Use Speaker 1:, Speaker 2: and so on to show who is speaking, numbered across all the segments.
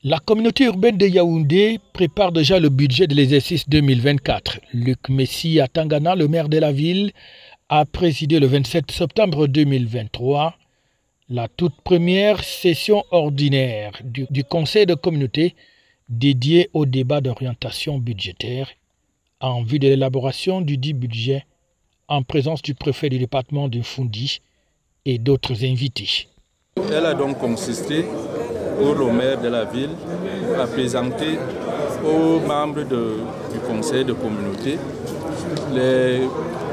Speaker 1: La communauté urbaine de Yaoundé prépare déjà le budget de l'exercice 2024. Luc Messi Atangana, le maire de la ville, a présidé le 27 septembre 2023 la toute première session ordinaire du conseil de communauté dédié au débat d'orientation budgétaire en vue de l'élaboration du dit budget en présence du préfet du département de Foundi et d'autres invités.
Speaker 2: Elle a donc consisté pour le maire de la ville à présenter aux membres du conseil de communauté les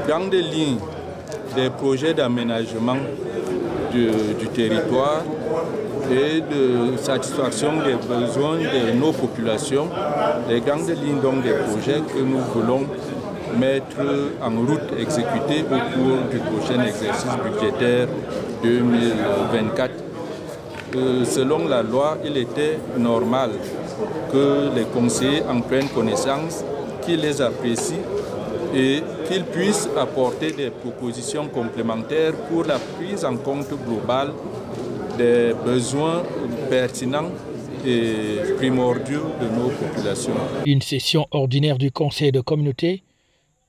Speaker 2: grandes lignes des projets d'aménagement du territoire et de satisfaction des besoins de nos populations, les grandes lignes donc des projets que nous voulons mettre en route, exécuter au cours du prochain exercice budgétaire 2024. Selon la loi, il était normal que les conseillers en prennent connaissance, qu'ils les apprécient et qu'ils puissent apporter des propositions complémentaires pour la prise en compte globale des besoins pertinents et primordiaux de nos populations.
Speaker 1: Une session ordinaire du conseil de communauté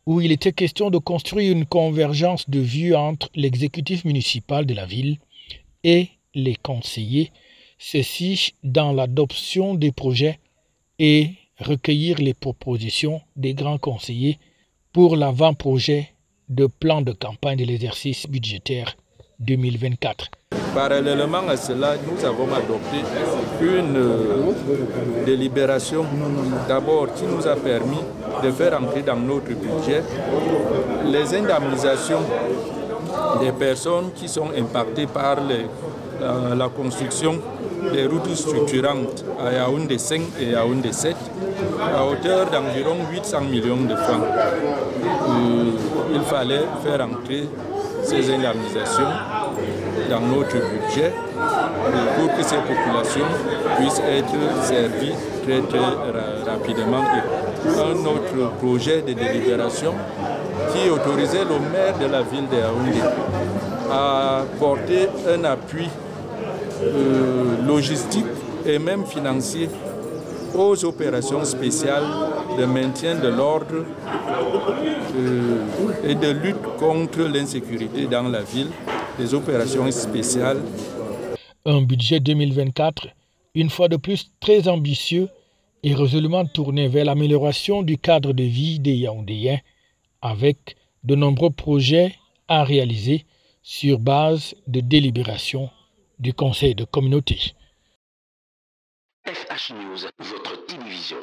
Speaker 1: où il était question de construire une convergence de vues entre l'exécutif municipal de la ville et les conseillers, ceci dans l'adoption des projets et recueillir les propositions des grands conseillers pour l'avant-projet de plan de campagne de l'exercice budgétaire 2024.
Speaker 2: Parallèlement à cela, nous avons adopté une délibération d'abord qui nous a permis de faire entrer dans notre budget les indemnisations des personnes qui sont impactées par la construction des routes structurantes à Yaoundé 5 et Yaoundé 7 à hauteur d'environ 800 millions de francs. Il fallait faire entrer ces indemnisations dans notre budget pour que ces populations puissent être servies très rapidement. Et un autre projet de délibération qui autorisait le maire de la ville de Yaoundé à porter un appui logistique et même financier aux opérations spéciales de maintien de l'ordre et de lutte contre l'insécurité dans la ville, des opérations spéciales.
Speaker 1: Un budget 2024, une fois de plus très ambitieux et résolument tourné vers l'amélioration du cadre de vie des Yaoundéens, avec de nombreux projets à réaliser sur base de délibération du conseil de communauté.
Speaker 3: FH News, votre télévision.